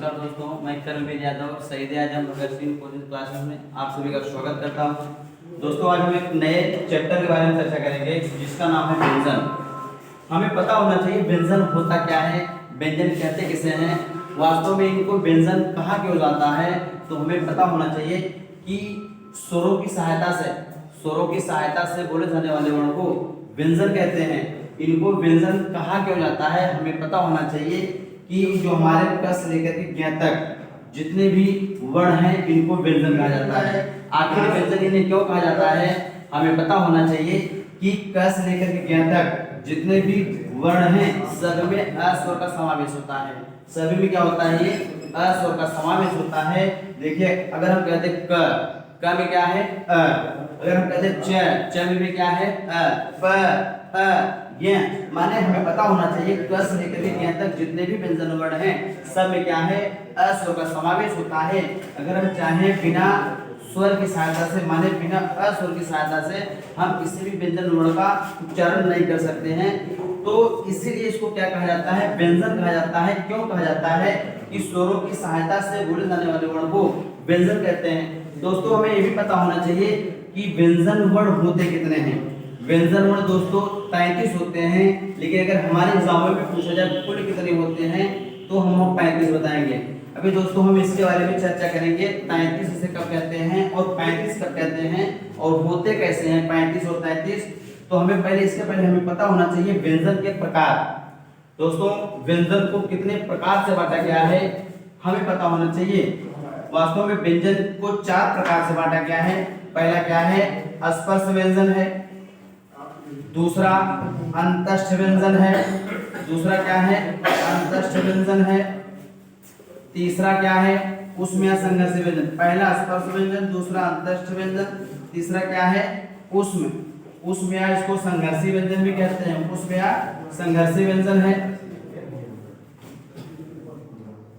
नमस्कार दोस्तों, मैं कर्मवीर यादव शहीद आजम भगत सिंह कोचिंग क्लासेस में आप सभी का स्वागत करता हूं। दोस्तों आज हम एक नए चैप्टर के बारे में चर्चा करेंगे जिसका नाम है व्यंजन। हमें पता होना चाहिए व्यंजन होता क्या है, व्यंजन कहते किसे हैं, वास्तव में इनको व्यंजन कहा क्यों जाता है। तो हमें पता होना चाहिए कि स्वरों की सहायता से बोले जाने वाले वर्ण को व्यंजन कहते हैं। इनको व्यंजन कहा क्यों जाता है, हमें पता होना चाहिए कि जो हमारे क से लेकर के ज्ञ तक जितने भी वर्ण हैं इनको व्यंजन कहा जाता है। आखिर व्यंजन इन्हें क्यों कहा जाता है, हमें पता होना चाहिए कि क से लेकर के ज्ञ तक जितने भी वर्ण हैं सब में अ स्वर का समावेश होता है। सभी में क्या होता है, ये अ स्वर का समावेश होता है। देखिए अगर हम कहते क में क्या है अ, अगर हम कहते च में भी क्या है अ, प अ ये माने हमें पता होना चाहिए क से लेकर के ज्ञ तक जितने भी व्यंजन वर्ण हैं सब में क्या है अ स्वर का समावेश होता है। अगर हम चाहें बिना स्वर की सहायता से माने बिना अ स्वर की सहायता से हम किसी भी व्यंजन वर्ण का उच्चारण नहीं कर सकते हैं, तो इसीलिए इसको क्या कहा जाता है, व्यंजन कहा जाता है। क्यों कहा जाता है कि स्वरों की सहायता से बोले जाने वाले वर्ण को व्यंजन कहते हैं। दोस्तों हमें ये भी पता होना चाहिए कि व्यंजन वर्ण होते कितने हैं। व्यंजन वर्ण दोस्तों 35 होते हैं, लेकिन अगर हमारे एग्जाम में पूछा जाए कुल कितने होते हैं तो हम 35 बताएंगे। अभी दोस्तों हम इसके बारे में चर्चा करेंगे 33 इसे कब कहते हैं और 35 कब कहते हैं और होते कैसे हैं 35 और 33। तो हमें इसके पहले हमें पता होना चाहिए व्यंजन के प्रकार। दोस्तों व्यंजन को कितने प्रकार से बांटा गया है हमें पता होना चाहिए। वास्तव में व्यंजन को 4 प्रकार से बांटा गया है। पहला क्या है, स्पर्श व्यंजन है, दूसरा अंतस्थ व्यंजन है, दूसरा क्या है अंतस्थ व्यंजन है, तीसरा क्या है उष्म संघर्ष व्यंजन। पहला स्पर्श व्यंजन, दूसरा अंतस्थ व्यंजन, तीसरा क्या है उष्म या इसको संघर्षी व्यंजन भी कहते हैं, उष्म या संघर्षी व्यंजन है।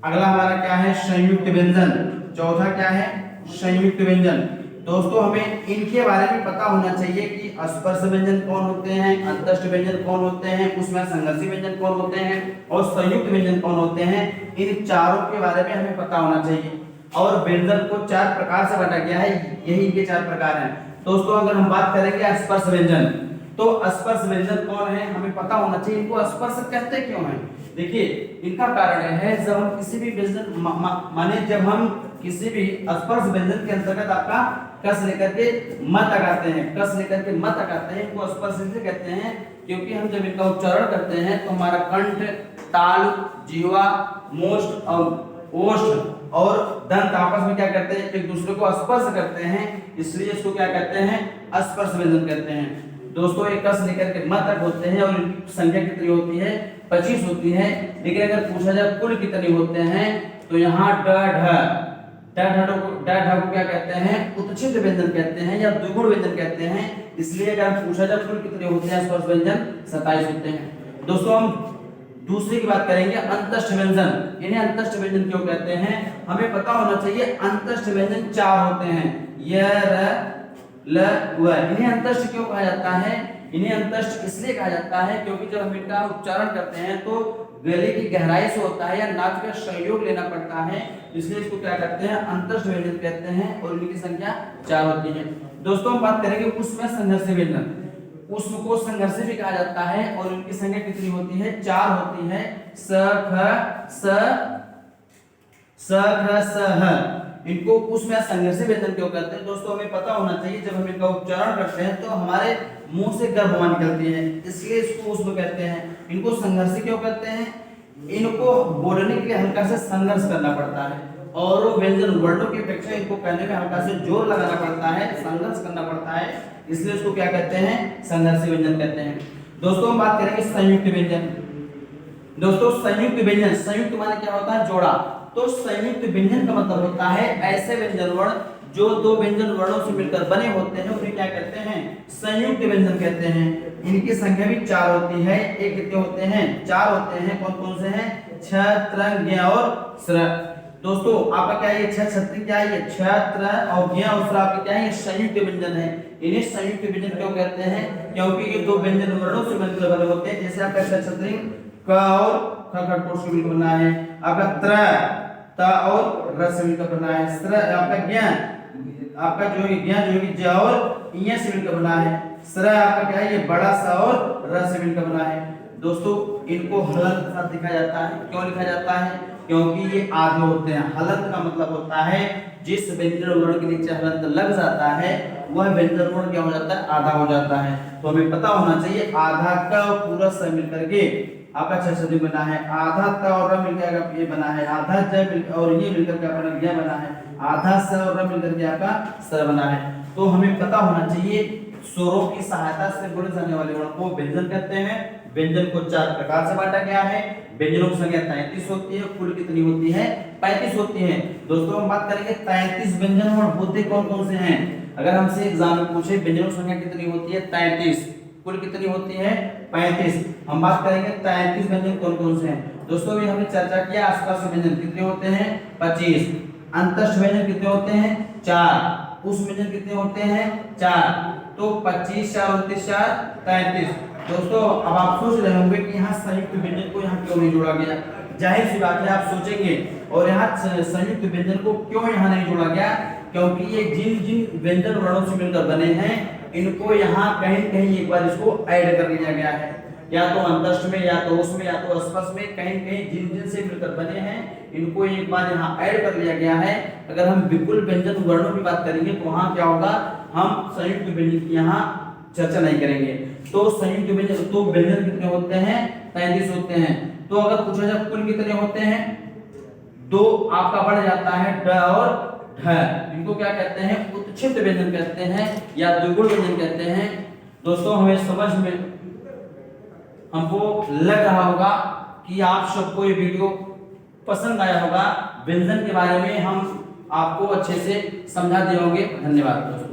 अगला हमारा क्या है संयुक्त व्यंजन, चौथा क्या है संयुक्त व्यंजन। दोस्तों हमें इनके बारे में पता होना चाहिए कि स्पर्श व्यंजन कौन होते हैं, अंतस्थ व्यंजन कौन होते हैं, उसमें संघर्षी व्यंजन कौन होते हैं और संयुक्त व्यंजन कौन होते हैं। इन चारों के बारे में हमें पता होना चाहिए। और व्यंजन को 4 प्रकार से बांटा गया है, यही इनके 4 प्रकार हैं। दोस्तों अगर हम बात करेंगे स्पर्श व्यंजन, तो स्पर्श व्यंजन कौन है हमें पता होना चाहिए। इनको स्पर्श कहते क्यों हैं, देखिए इनका कारण है जब हम किसी भी व्यंजन माने जब हम किसी भी स्पर्श व्यंजन के अंतर्गत आपका कस लेकर के मत लगाते हैं, कस लेकर के मत लगाते हैं, इनको स्पर्श व्यंजन कहते हैं। क्योंकि हम जब इनका उच्चारण करते हैं तो हमारा कंठ, तालु, जीवा, मोष्ठ और ओष्ठ और दंत आपस में क्या करते हैं, एक दूसरे को स्पर्श करते हैं, इसलिए इसको क्या कहते हैं स्पर्श व्यंजन कहते हैं। दोस्तों एक कस लेकर के मत तक होते हैं और इनकी संख्या कितनी होती है 25 होती है। लेकिन अगर पूछा जाए कुल कितने होते हैं तो यहाँ ड को क्या कहते हैं उत्छित व्यंजन कहते हैं या द्विगुण व्यंजन कहते हैं। इसलिए अगर पूछा जाए कुल कितने होते हैं स्पर्श व्यंजन 27 होते हैं। दोस्तों हम दूसरी की बात करेंगे अंतस्थ व्यंजन। इन्हें अंतस्थ व्यंजन क्यों कहते हैं, हमें पता होना चाहिए अंतस्थ व्यंजन 4 होते हैं, य र ल व। इन्हें अंतस्थ क्यों कहा जाता है, इन्हें अंतस्थ इसलिए कहा जाता है क्योंकि जब हम इनका उच्चारण करते हैं तो गले की गहराई से होता है या नाक का सहयोग लेना पड़ता है, इसलिए इसको क्या कहते हैं अंतस्थ व्यंजन कहते हैं और इनकी संख्या 4 होती है। दोस्तों हम बात करेंगे उष्म संघर्षी व्यंजन। उष्म को संघर्षी भी कहा जाता है और इनकी संख्या कितनी होती है 4 होती है, स ख स ह। इनको उष्म संघर्षी व्यंजन क्यों कहते हैं, दोस्तों हमें पता होना चाहिए जब हम इनका उच्चारण करते हैं तो हमारे मुंह से गर्भमा निकलती है, इसलिए इसको उष्म कहते हैं। इनको संघर्षी क्यों कहते हैं, इनको बोलने के लिए हल्का से संघर्ष करना पड़ता है और व्यंजन वर्णों की अपेक्षा इनको कहने में हल्का से जोर लगाना पड़ता है, संघर्ष करना पड़ता है, इसलिए इसको क्या कहते हैं संघर्षी व्यंजन कहते हैं। दोस्तों हम बात करेंगे संयुक्त व्यंजन। दोस्तों संयुक्त व्यंजन, संयुक्त माने क्या होता है जोड़ा, तो संयुक्त व्यंजन का मतलब होता है ऐसे व्यंजन वर्ण जो 2 व्यंजन वर्णों से मिलकर बने होते हैं उन्हें क्या कहते हैं संयुक्त व्यंजन कहते हैं। इनकी संख्या भी 4 होती है। एक कितने होते हैं 4 होते हैं, कौन कौन से हैं छ, त्र, ज्ञ और स्र। दोस्तों आपका क्या है छ छत्री क्या है छ, त्र और ज्ञ और स्र आपके क्या है संयुक्त व्यंजन है। इन्हें संयुक्त व्यंजन क्यों कहते हैं, क्योंकि ये 2 व्यंजन वर्णों से मिलकर बने होते हैं। जैसे आपका छ छत्री क और ख खटकोश से मिलकर बना है, आपका त्र त और र से मिलकर बना है। स्र आपका ज्ञान, आपका जो है ज्ञान जो है ज और इ से मिलकर बना है। स्र आपका क्या है, ये बड़ा सा और र से मिलकर बना है। दोस्तों इनको हलंत के साथ लिखा जाता है। क्यों लिखा जाता है? क्योंकि ये आधे होते हैं। हलंत का मतलब होता है जिस व्यंजन वर्ण के नीचे हलंत लग जाता है वह व्यंजन वर्ण क्या हो जाता है, आधा हो जाता है। तो हमें पता होना चाहिए आधा का पूरा स मिलकर के आपका छह बना है। आधा त और र मिलकर ये बना है। आधा ज मिलकर और ये मिलकर के आपका ज्ञ बना है। आधा स और र मिलकर के आपका सर बना है। तो हमें पता होना चाहिए स्वरों की सहायता से बोले जाने वाले वर्ण को व्यंजन कहते हैं। व्यंजन को 4 प्रकार से बांटा गया है। व्यंजनों की संख्या 33 होती है। कुल कितनी होती है? 35 होती है। दोस्तों हम बात करेंगे 33 व्यंजन वर्ण होते कौन कौन से हैं। अगर हमसे एग्जाम में पूछे व्यंजनों की संख्या कितनी होती है? 33। कुल कितनी होती है? 35। हम बात करेंगे 33 व्यंजन कौन कौन से हैं। दोस्तों अभी हमने चर्चा किया आसपास व्यंजन कितने होते हैं? 25। अंतस्थ व्यंजन कितने होते हैं? 4। उस व्यंजन कितने होते हैं? 4। तो 25 4 29 4 33। दोस्तों अब आप सोच रहे होंगे कि यहाँ संयुक्त व्यंजन को यहाँ क्यों नहीं जोड़ा गया। जाहिर सी बात है आप सोचेंगे और यहाँ संयुक्त व्यंजन को क्यों यहाँ नहीं जोड़ा गया, क्योंकि ये जिन जिन व्यंजन वर्णों से मिलकर बने हैं इनको यहाँ कहीं कहीं एक बार इसको ऐड कर लिया गया है। या तो अंतस्थ में या तो उसमें या तो स्पर्श में कहीं कहीं जिन जिन से मिलकर बने हैं इनको एक बार यहाँ ऐड कर लिया गया है। अगर हम विपुल व्यंजन वर्णों की बात करेंगे तो वहाँ क्या होगा, हम संयुक्त व्यंजन की यहाँ चर्चा नहीं करेंगे। तो संयुक्त व्यंजन तो व्यंजन कितने होते हैं? 33 होते हैं। तो अगर पूछा जाए कुल कितने होते हैं तो आपका बढ़ जाता है ड और ढ। इनको क्या कहते हैं? उत्क्षिप्त व्यंजन कहते हैं या द्विगुण व्यंजन कहते हैं। दोस्तों हमें समझ में हमको लग रहा होगा कि आप सबको ये वीडियो पसंद आया होगा। व्यंजन के बारे में हम आपको अच्छे से समझा दिए होंगे। धन्यवाद दोस्तों।